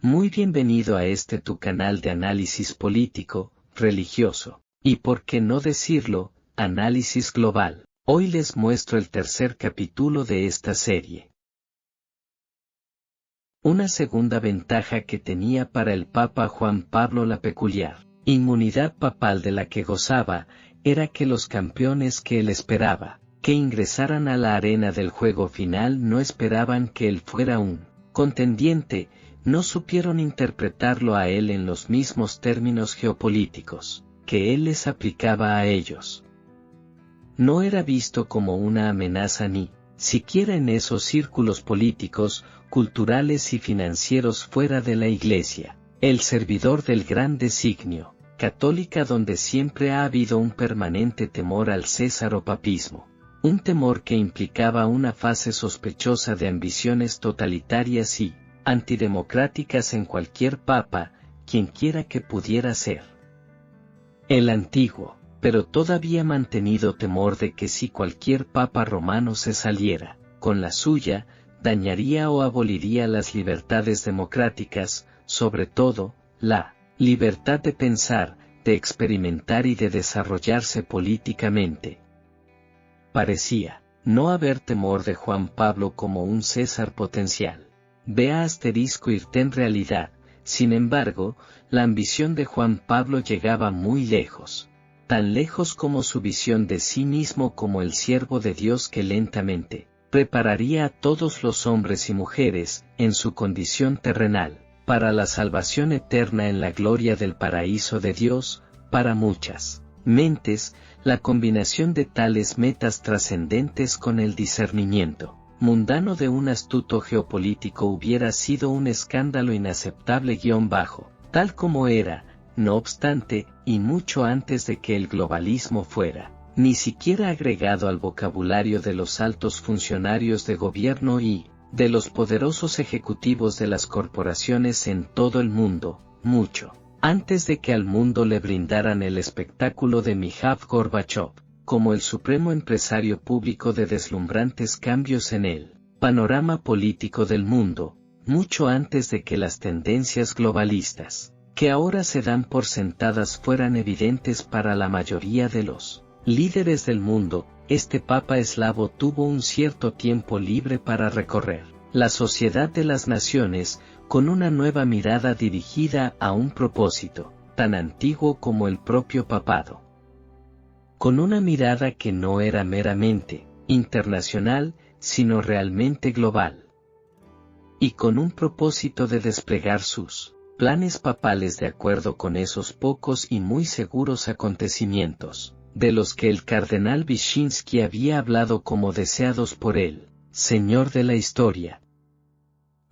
Muy bienvenido a tu canal de análisis político, religioso, y por qué no decirlo, análisis global. Hoy les muestro el tercer capítulo de esta serie. Una segunda ventaja que tenía para el Papa Juan Pablo la peculiar inmunidad papal de la que gozaba, era que los campeones que él esperaba, que ingresaran a la arena del juego final no esperaban que él fuera un contendiente, no supieron interpretarlo a él en los mismos términos geopolíticos, que él les aplicaba a ellos. No era visto como una amenaza ni, siquiera en esos círculos políticos, culturales y financieros fuera de la Iglesia, el servidor del gran designio, católica donde siempre ha habido un permanente temor al césaropapismo, un temor que implicaba una fase sospechosa de ambiciones totalitarias y antidemocráticas en cualquier papa, quienquiera que pudiera ser. El antiguo, pero todavía mantenido temor de que si cualquier papa romano se saliera, con la suya, dañaría o aboliría las libertades democráticas, sobre todo, la libertad de pensar, de experimentar y de desarrollarse políticamente. Parecía no haber temor de Juan Pablo como un César potencial. Vea asterisco en realidad, sin embargo, la ambición de Juan Pablo llegaba muy lejos, tan lejos como su visión de sí mismo como el siervo de Dios que lentamente prepararía a todos los hombres y mujeres, en su condición terrenal, para la salvación eterna en la gloria del paraíso de Dios. Para muchas mentes, la combinación de tales metas trascendentes con el discernimiento mundano de un astuto geopolítico hubiera sido un escándalo inaceptable tal como era, no obstante, y mucho antes de que el globalismo fuera ni siquiera agregado al vocabulario de los altos funcionarios de gobierno y de los poderosos ejecutivos de las corporaciones en todo el mundo, mucho antes de que al mundo le brindaran el espectáculo de Mikhail Gorbachev, como el supremo empresario público de deslumbrantes cambios en el panorama político del mundo, mucho antes de que las tendencias globalistas, que ahora se dan por sentadas, fueran evidentes para la mayoría de los líderes del mundo. Este Papa eslavo tuvo un cierto tiempo libre para recorrer la sociedad de las naciones, con una nueva mirada dirigida a un propósito, tan antiguo como el propio papado. Con una mirada que no era meramente internacional, sino realmente global. Y con un propósito de desplegar sus planes papales de acuerdo con esos pocos y muy seguros acontecimientos, de los que el cardenal Wyszynski había hablado como deseados por él, Señor de la historia.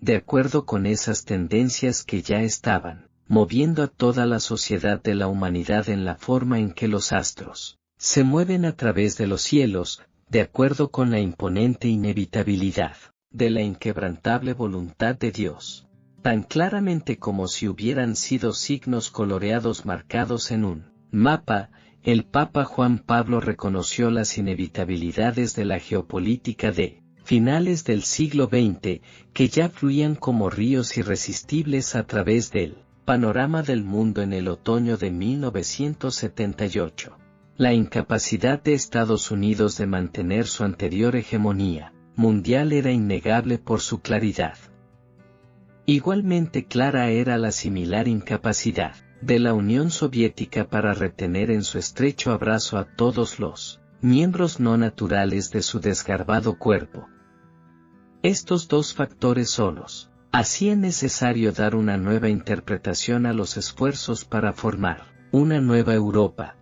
De acuerdo con esas tendencias que ya estaban moviendo a toda la sociedad de la humanidad en la forma en que los astros se mueven a través de los cielos, de acuerdo con la imponente inevitabilidad de la inquebrantable voluntad de Dios, tan claramente como si hubieran sido signos coloreados marcados en un mapa. El Papa Juan Pablo reconoció las inevitabilidades de la geopolítica de finales del siglo XX, que ya fluían como ríos irresistibles a través del panorama del mundo en el otoño de 1978. La incapacidad de Estados Unidos de mantener su anterior hegemonía mundial era innegable por su claridad. Igualmente clara era la similar incapacidad de la Unión Soviética para retener en su estrecho abrazo a todos los miembros no naturales de su desgarbado cuerpo. Estos dos factores solos hacían necesario dar una nueva interpretación a los esfuerzos para formar una nueva Europa.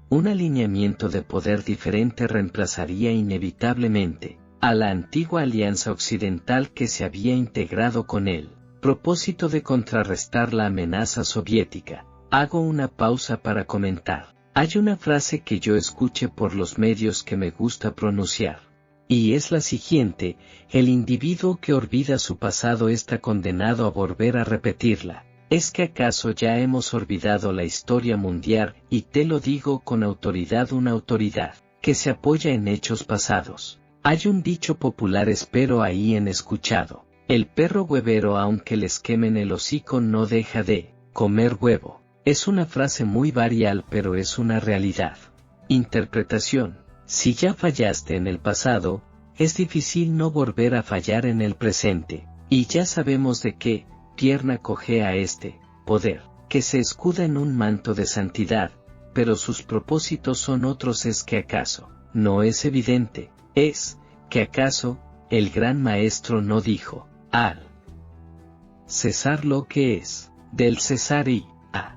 Un alineamiento de poder diferente reemplazaría inevitablemente a la antigua alianza occidental que se había integrado con él. Propósito de contrarrestar la amenaza soviética. Hago una pausa para comentar. Hay una frase que yo escuché por los medios que me gusta pronunciar, y es la siguiente: el individuo que olvida su pasado está condenado a volver a repetirla. ¿Es que acaso ya hemos olvidado la historia mundial? Y te lo digo con autoridad, una autoridad que se apoya en hechos pasados. Hay un dicho popular, espero ahí en escuchado: El perro huevero, aunque les quemen el hocico, no deja de comer huevo. Es una frase muy varial, pero es una realidad. Interpretación. Si ya fallaste en el pasado, es difícil no volver a fallar en el presente. Y ya sabemos de qué pierna cojea este poder, que se escuda en un manto de santidad, pero sus propósitos son otros. ¿Es que acaso no es evidente? ¿Es que acaso el gran maestro no dijo al César lo que es del César y a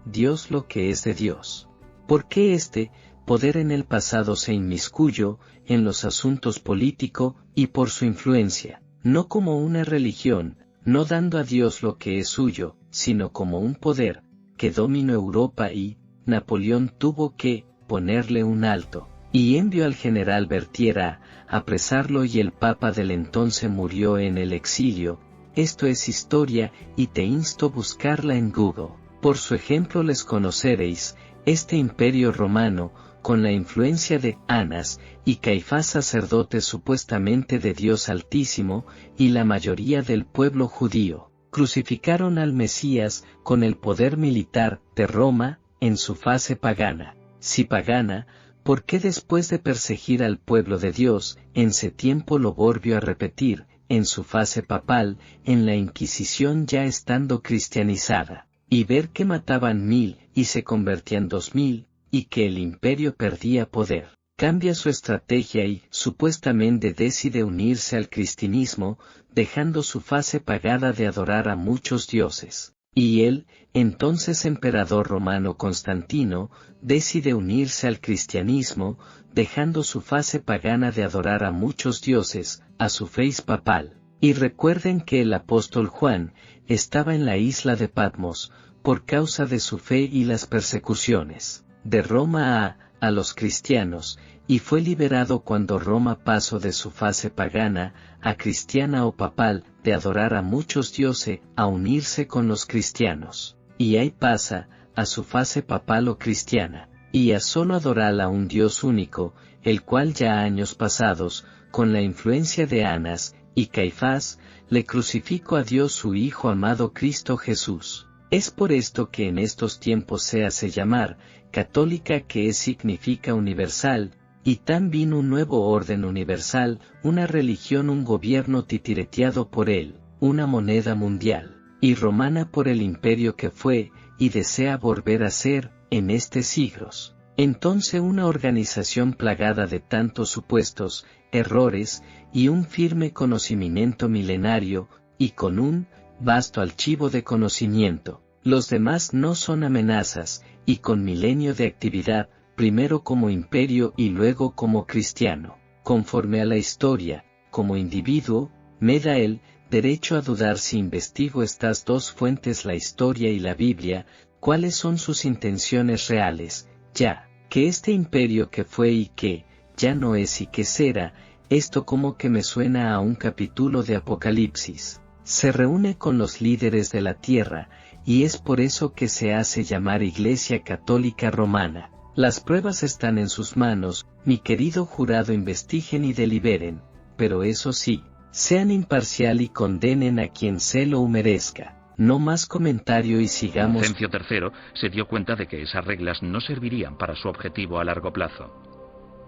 Dios lo que es de Dios? ¿Por qué este poder en el pasado se inmiscuyó en los asuntos políticos y por su influencia, no como una religión, no dando a Dios lo que es suyo, sino como un poder que dominó Europa, y Napoleón tuvo que ponerle un alto, y envió al general Berthier a apresarlo, y el papa del entonces murió en el exilio? Esto es historia, y te insto a buscarla en Google. Por su ejemplo les conoceréis este imperio romano, con la influencia de Anás y Caifás, sacerdotes supuestamente de Dios Altísimo, y la mayoría del pueblo judío, crucificaron al Mesías con el poder militar de Roma en su fase pagana. Si pagana, ¿por qué después de perseguir al pueblo de Dios, en ese tiempo lo volvió a repetir, en su fase papal, en la Inquisición, ya estando cristianizada, y ver que mataban 1000 y se convertían 2000, y que el imperio perdía poder? Cambia su estrategia y, supuestamente, decide unirse al cristianismo, dejando su fase pagana de adorar a muchos dioses. Y él, entonces emperador romano Constantino, decide unirse al cristianismo, dejando su fase pagana de adorar a muchos dioses, a su faz papal. Y recuerden que el apóstol Juan estaba en la isla de Patmos, por causa de su fe y las persecuciones de Roma a los cristianos, y fue liberado cuando Roma pasó de su fase pagana a cristiana o papal, de adorar a muchos dioses, a unirse con los cristianos, y ahí pasa a su fase papal o cristiana, y a solo adorar a un Dios único, el cual ya años pasados, con la influencia de Anás y Caifás, le crucificó a Dios su Hijo amado Cristo Jesús. Es por esto que en estos tiempos se hace llamar católica, que significa universal, y también un nuevo orden universal, una religión, un gobierno titireteado por él, una moneda mundial, y romana por el imperio que fue, y desea volver a ser, en este siglos. Entonces una organización plagada de tantos supuestos errores, y un firme conocimiento milenario, y con un vasto archivo de conocimiento. Los demás no son amenazas, y con milenio de actividad, primero como imperio y luego como cristiano, conforme a la historia, como individuo, me da el derecho a dudar si investigo estas dos fuentes, la historia y la Biblia, cuáles son sus intenciones reales, ya que este imperio que fue y que ya no es y que será. Esto como que me suena a un capítulo de Apocalipsis. Se reúne con los líderes de la tierra, y es por eso que se hace llamar Iglesia Católica Romana. Las pruebas están en sus manos, mi querido jurado, investiguen y deliberen, pero eso sí, sean imparcial y condenen a quien se lo merezca. No más comentario y sigamos. Inocencio III se dio cuenta de que esas reglas no servirían para su objetivo a largo plazo.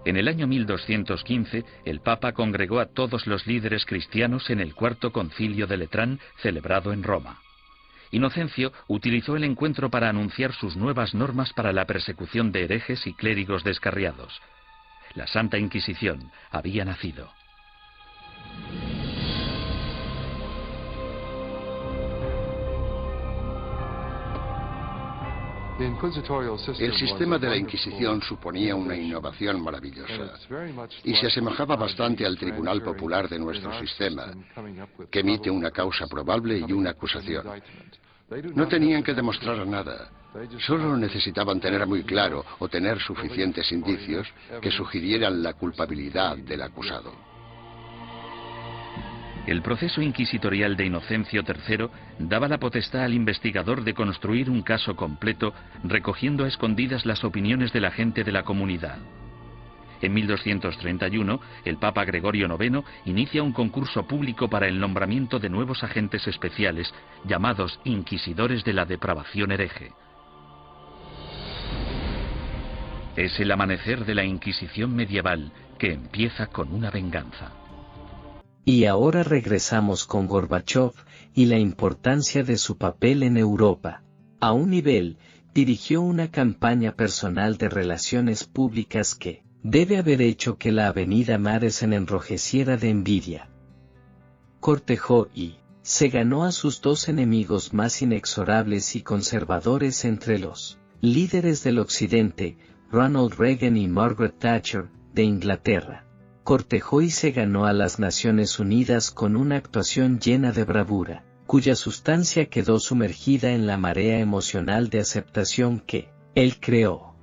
En el año 1215, el Papa congregó a todos los líderes cristianos en el Cuarto Concilio de Letrán, celebrado en Roma. Inocencio utilizó el encuentro para anunciar sus nuevas normas para la persecución de herejes y clérigos descarriados. La Santa Inquisición había nacido. El sistema de la Inquisición suponía una innovación maravillosa y se asemejaba bastante al Tribunal Popular de nuestro sistema, que emite una causa probable y una acusación. No tenían que demostrar nada, solo necesitaban tener muy claro o tener suficientes indicios que sugirieran la culpabilidad del acusado. El proceso inquisitorial de Inocencio III daba la potestad al investigador de construir un caso completo, recogiendo a escondidas las opiniones de la gente de la comunidad. En 1231, el Papa Gregorio IX inicia un concurso público para el nombramiento de nuevos agentes especiales, llamados inquisidores de la depravación hereje. Es el amanecer de la Inquisición medieval, que empieza con una venganza. Y ahora regresamos con Gorbachov y la importancia de su papel en Europa. A un nivel, dirigió una campaña personal de relaciones públicas que debe haber hecho que la avenida Madison enrojeciera de envidia. Cortejó y se ganó a sus dos enemigos más inexorables y conservadores entre los líderes del Occidente, Ronald Reagan y Margaret Thatcher, de Inglaterra. Cortejó y se ganó a las Naciones Unidas con una actuación llena de bravura, cuya sustancia quedó sumergida en la marea emocional de aceptación que él creó.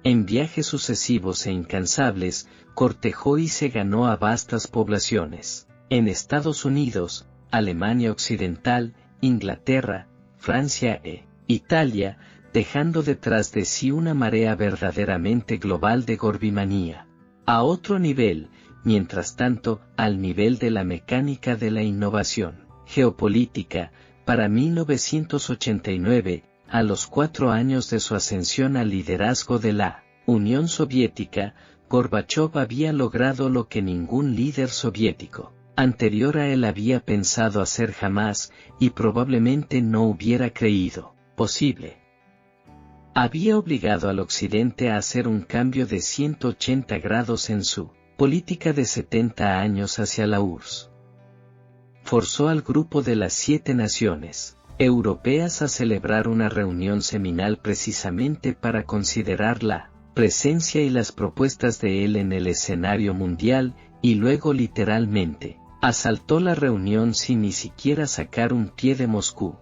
En viajes sucesivos e incansables, cortejó y se ganó a vastas poblaciones, en Estados Unidos, Alemania Occidental, Inglaterra, Francia e Italia, dejando detrás de sí una marea verdaderamente global de gorbimanía. A otro nivel, mientras tanto, al nivel de la mecánica de la innovación geopolítica, para 1989, a los 4 años de su ascensión al liderazgo de la Unión Soviética, Gorbachov había logrado lo que ningún líder soviético anterior a él había pensado hacer jamás, y probablemente no hubiera creído posible. Había obligado al Occidente a hacer un cambio de 180 grados en su política de 70 años hacia la URSS. Forzó al grupo de las 7 naciones europeas a celebrar una reunión seminal precisamente para considerar la presencia y las propuestas de él en el escenario mundial, y luego literalmente asaltó la reunión sin ni siquiera sacar un pie de Moscú.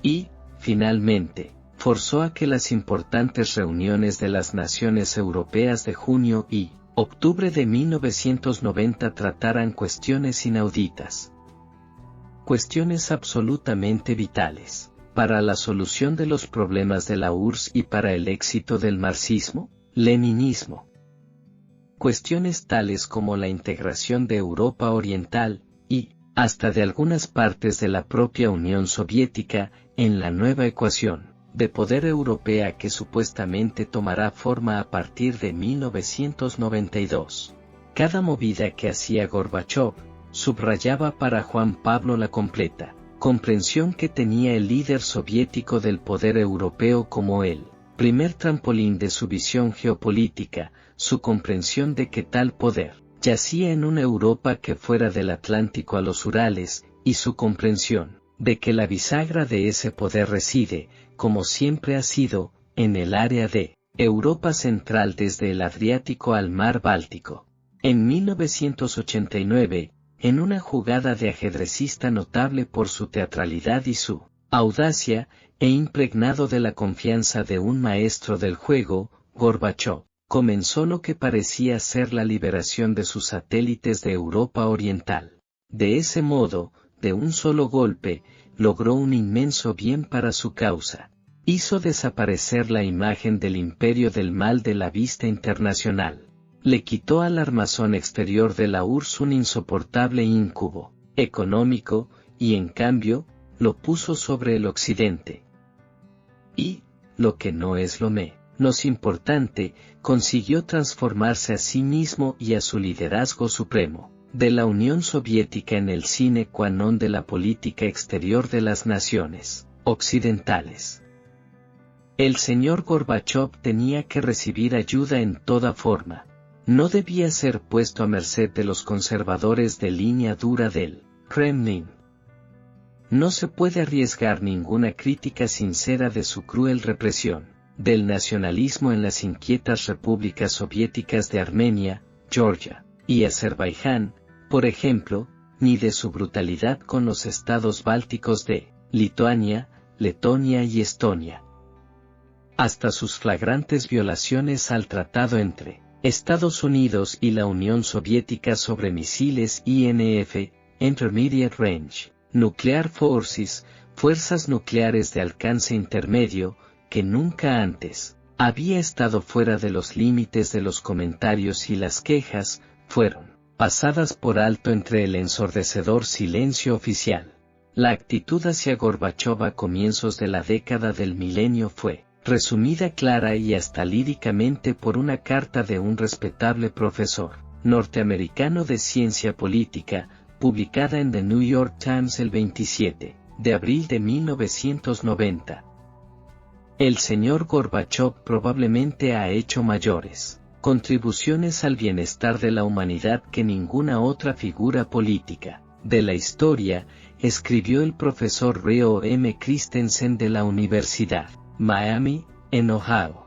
Y, finalmente, forzó a que las importantes reuniones de las naciones europeas de junio y octubre de 1990 trataran cuestiones inauditas. Cuestiones absolutamente vitales para la solución de los problemas de la URSS y para el éxito del marxismo-leninismo. Cuestiones tales como la integración de Europa Oriental, y hasta de algunas partes de la propia Unión Soviética, en la nueva ecuación de poder europea que supuestamente tomará forma a partir de 1992. Cada movida que hacía Gorbachov, subrayaba para Juan Pablo la completa comprensión que tenía el líder soviético del poder europeo como el primer trampolín de su visión geopolítica, su comprensión de que tal poder yacía en una Europa que fuera del Atlántico a los Urales, y su comprensión de que la bisagra de ese poder reside, como siempre ha sido, en el área de Europa Central desde el Adriático al Mar Báltico. En 1989, en una jugada de ajedrecista notable por su teatralidad y su audacia, e impregnado de la confianza de un maestro del juego, Gorbachov comenzó lo que parecía ser la liberación de sus satélites de Europa Oriental. De ese modo, de un solo golpe, logró un inmenso bien para su causa. Hizo desaparecer la imagen del imperio del mal de la vista internacional. Le quitó al armazón exterior de la URSS un insoportable íncubo económico, y en cambio, lo puso sobre el Occidente. Y, lo que no es lo menos importante, consiguió transformarse a sí mismo y a su liderazgo supremo de la Unión Soviética en el sine qua non de la política exterior de las naciones occidentales. El señor Gorbachov tenía que recibir ayuda en toda forma. No debía ser puesto a merced de los conservadores de línea dura del Kremlin. No se puede arriesgar ninguna crítica sincera de su cruel represión del nacionalismo en las inquietas repúblicas soviéticas de Armenia, Georgia y Azerbaiyán, por ejemplo, ni de su brutalidad con los estados bálticos de Lituania, Letonia y Estonia. Hasta sus flagrantes violaciones al tratado entre Estados Unidos y la Unión Soviética sobre misiles INF, Intermediate Range, Nuclear Forces, fuerzas nucleares de alcance intermedio, que nunca antes había estado fuera de los límites de los comentarios y las quejas fueron pasadas por alto entre el ensordecedor silencio oficial. La actitud hacia Gorbachov a comienzos de la década del milenio fue resumida clara y hasta líricamente por una carta de un respetable profesor norteamericano de ciencia política, publicada en The New York Times el 27 de abril de 1990. El señor Gorbachov probablemente ha hecho mayores contribuciones al bienestar de la humanidad que ninguna otra figura política de la historia, escribió el profesor Reo M. Christensen de la Universidad Miami, en Ohio.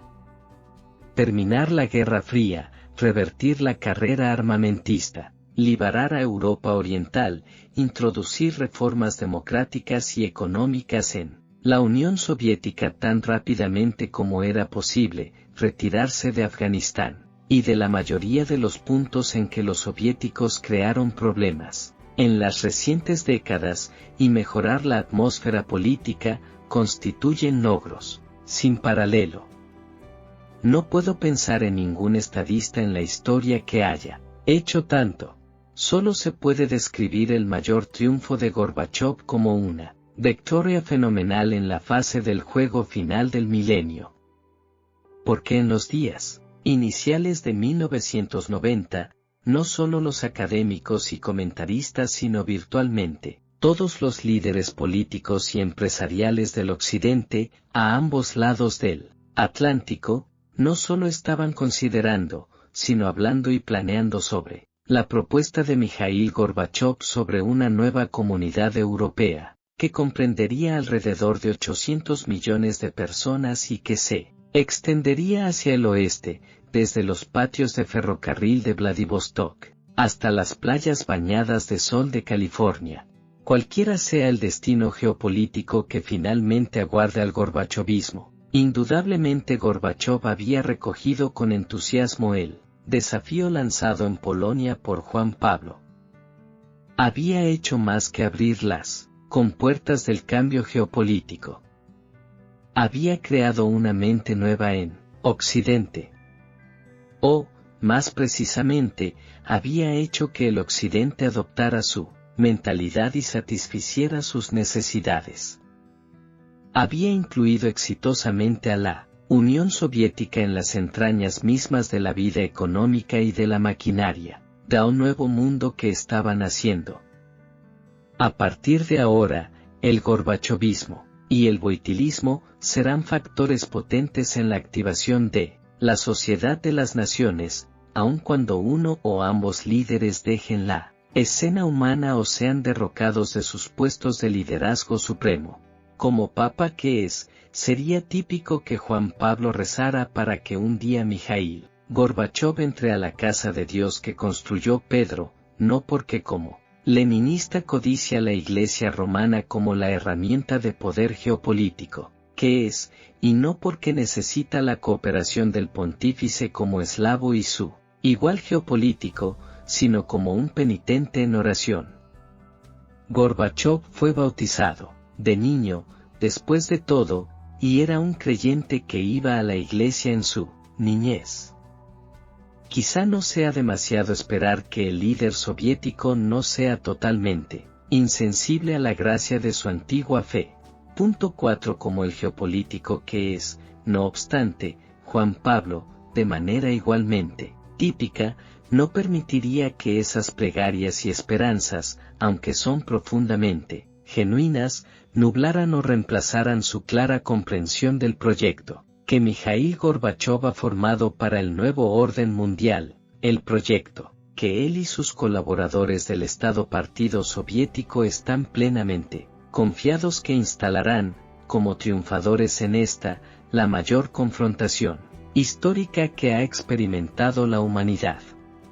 Terminar la Guerra Fría, revertir la carrera armamentista, liberar a Europa Oriental, introducir reformas democráticas y económicas en la Unión Soviética tan rápidamente como era posible, retirarse de Afganistán, y de la mayoría de los puntos en que los soviéticos crearon problemas en las recientes décadas, y mejorar la atmósfera política, constituyen logros sin paralelo. No puedo pensar en ningún estadista en la historia que haya hecho tanto. Solo se puede describir el mayor triunfo de Gorbachov como una victoria fenomenal en la fase del juego final del milenio. Porque en los días iniciales de 1990, no solo los académicos y comentaristas sino virtualmente todos los líderes políticos y empresariales del Occidente, a ambos lados del Atlántico, no solo estaban considerando, sino hablando y planeando sobre la propuesta de Mikhail Gorbachov sobre una nueva comunidad europea, que comprendería alrededor de 800 millones de personas y que se extendería hacia el oeste, desde los patios de ferrocarril de Vladivostok, hasta las playas bañadas de sol de California. Cualquiera sea el destino geopolítico que finalmente aguarde al gorbachovismo, indudablemente Gorbachov había recogido con entusiasmo el desafío lanzado en Polonia por Juan Pablo. Había hecho más que abrir las compuertas del cambio geopolítico. Había creado una mente nueva en Occidente. O, más precisamente, había hecho que el Occidente adoptara su mentalidad y satisficiera sus necesidades. Había incluido exitosamente a la Unión Soviética en las entrañas mismas de la vida económica y de la maquinaria, de un nuevo mundo que estaba naciendo. A partir de ahora, el gorbachovismo y el boitilismo serán factores potentes en la activación de la sociedad de las naciones, aun cuando uno o ambos líderes dejen la escena humana o sean derrocados de sus puestos de liderazgo supremo. Como papa que es, sería típico que Juan Pablo rezara para que un día Mikhail Gorbachov entre a la casa de Dios que construyó Pedro, no porque como leninista codicia la Iglesia romana como la herramienta de poder geopolítico, que es, y no porque necesita la cooperación del pontífice como eslavo y su igual geopolítico, sino como un penitente en oración. Gorbachov fue bautizado de niño, después de todo, y era un creyente que iba a la iglesia en su niñez. Quizá no sea demasiado esperar que el líder soviético no sea totalmente insensible a la gracia de su antigua fe. 4. Como el geopolítico que es, no obstante, Juan Pablo, de manera igualmente típica, no permitiría que esas plegarias y esperanzas, aunque son profundamente genuinas, nublaran o reemplazaran su clara comprensión del proyecto que Mikhail Gorbachov ha formado para el nuevo orden mundial, el proyecto que él y sus colaboradores del Estado Partido Soviético están plenamente confiados que instalarán, como triunfadores en esta, la mayor confrontación histórica que ha experimentado la humanidad.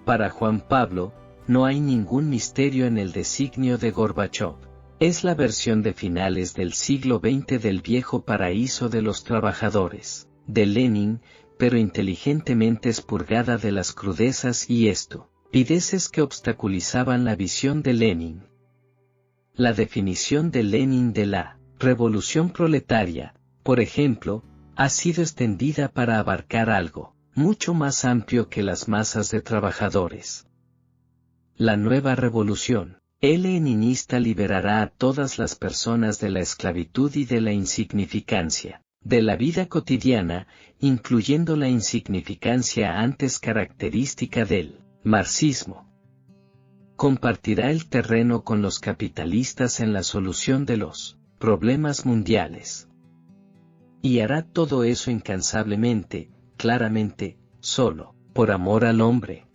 Para Juan Pablo, no hay ningún misterio en el designio de Gorbachov. Es la versión de finales del siglo XX del viejo paraíso de los trabajadores, de Lenin, pero inteligentemente expurgada de las crudezas y estupideces que obstaculizaban la visión de Lenin. La definición de Lenin de la revolución proletaria, por ejemplo, ha sido extendida para abarcar algo mucho más amplio que las masas de trabajadores. La nueva revolución leninista liberará a todas las personas de la esclavitud y de la insignificancia de la vida cotidiana, incluyendo la insignificancia antes característica del marxismo. Compartirá el terreno con los capitalistas en la solución de los problemas mundiales. Y hará todo eso incansablemente, claramente, solo, por amor al hombre.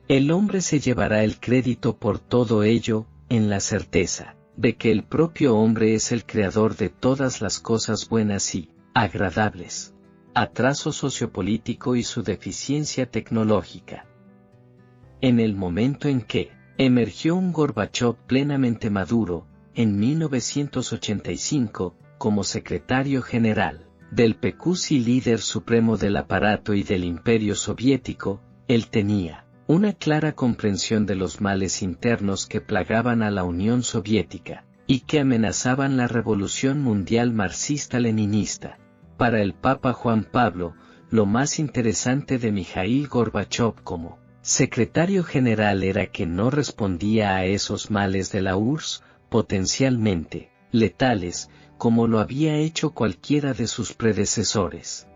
El hombre se llevará el crédito por todo ello, en la certeza de que el propio hombre es el creador de todas las cosas buenas y agradables. Atraso sociopolítico y su deficiencia tecnológica. En el momento en que emergió un Gorbachov plenamente maduro, en 1985, como secretario general del PQS y líder supremo del aparato y del imperio soviético, él tenía una clara comprensión de los males internos que plagaban a la Unión Soviética, y que amenazaban la revolución mundial marxista-leninista. Para el Papa Juan Pablo, lo más interesante de Mikhail Gorbachov como secretario general era que no respondía a esos males de la URSS, potencialmente letales, como lo había hecho cualquiera de sus predecesores.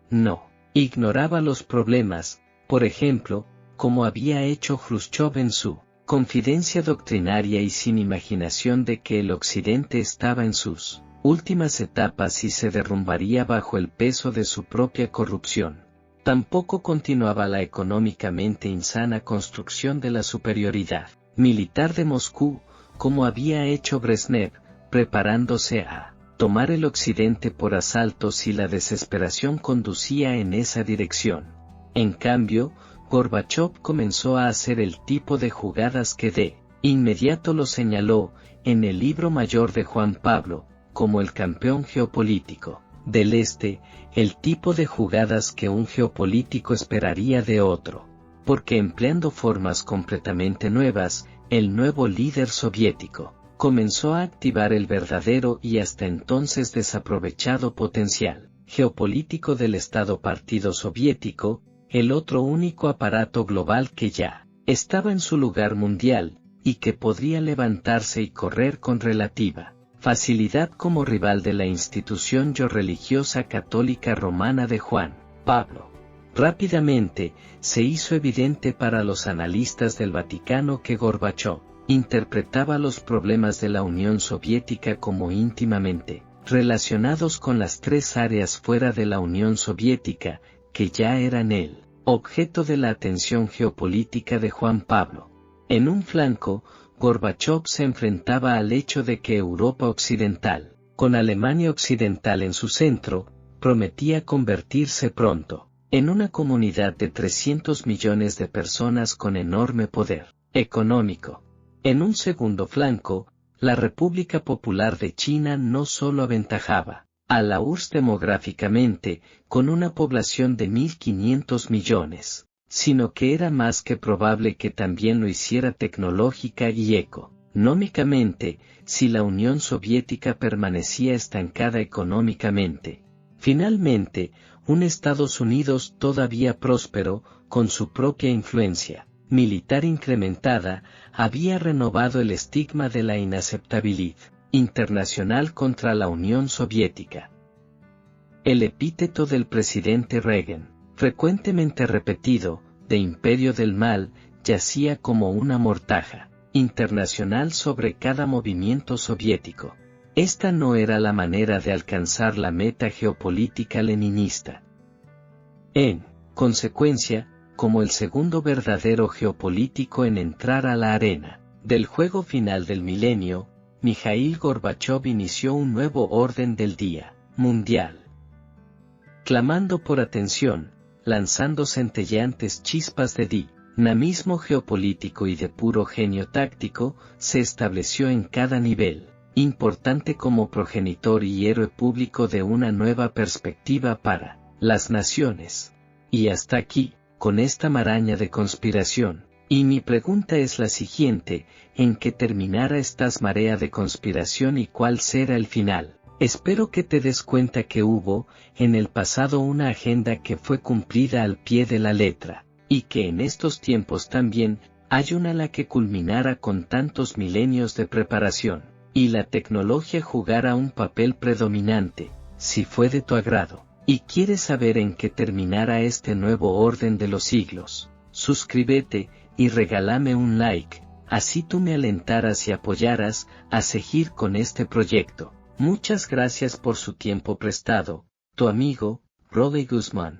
No, ignoraba los problemas, por ejemplo, como había hecho Khrushchev en su confidencia doctrinaria y sin imaginación de que el Occidente estaba en sus últimas etapas y se derrumbaría bajo el peso de su propia corrupción. Tampoco continuaba la económicamente insana construcción de la superioridad militar de Moscú, como había hecho Brezhnev, preparándose a tomar el Occidente por asalto si la desesperación conducía en esa dirección. En cambio, Gorbachov comenzó a hacer el tipo de jugadas que de inmediato lo señaló, en el libro mayor de Juan Pablo, como el campeón geopolítico del Este, el tipo de jugadas que un geopolítico esperaría de otro, porque empleando formas completamente nuevas, el nuevo líder soviético comenzó a activar el verdadero y hasta entonces desaprovechado potencial geopolítico del Estado Partido Soviético, el otro único aparato global que ya estaba en su lugar mundial, y que podría levantarse y correr con relativa facilidad como rival de la institución religiosa católica romana de Juan Pablo. Rápidamente, se hizo evidente para los analistas del Vaticano que Gorbachov interpretaba los problemas de la Unión Soviética como íntimamente relacionados con las tres áreas fuera de la Unión Soviética, que ya eran el objeto de la atención geopolítica de Juan Pablo. En un flanco, Gorbachov se enfrentaba al hecho de que Europa Occidental, con Alemania Occidental en su centro, prometía convertirse pronto en una comunidad de 300 millones de personas con enorme poder económico. En un segundo flanco, la República Popular de China no solo aventajaba a la URSS demográficamente, con una población de 1.500 millones, sino que era más que probable que también lo hiciera tecnológica y económicamente, si la Unión Soviética permanecía estancada económicamente. Finalmente, un Estados Unidos todavía próspero, con su propia influencia militar incrementada, había renovado el estigma de la inaceptabilidad internacional contra la Unión Soviética. El epíteto del presidente Reagan, frecuentemente repetido, de imperio del mal, yacía como una mortaja internacional sobre cada movimiento soviético. Esta no era la manera de alcanzar la meta geopolítica leninista. En consecuencia, como el segundo verdadero geopolítico en entrar a la arena del juego final del milenio, Mikhail Gorbachov inició un nuevo orden del día mundial. Clamando por atención, lanzando centelleantes chispas de dinamismo geopolítico y de puro genio táctico, se estableció en cada nivel importante como progenitor y héroe público de una nueva perspectiva para las naciones. Y hasta aquí, con esta maraña de conspiración, y mi pregunta es la siguiente: ¿en qué terminará esta marea de conspiración y cuál será el final? Espero que te des cuenta que hubo, en el pasado, una agenda que fue cumplida al pie de la letra, y que en estos tiempos también hay una la que culminara con tantos milenios de preparación, y la tecnología jugará un papel predominante, si fue de tu agrado, y quieres saber en qué terminará este nuevo orden de los siglos. Suscríbete, y regálame un like, así tú me alentarás y apoyarás a seguir con este proyecto. Muchas gracias por su tiempo prestado, tu amigo, Rolly Guzmán.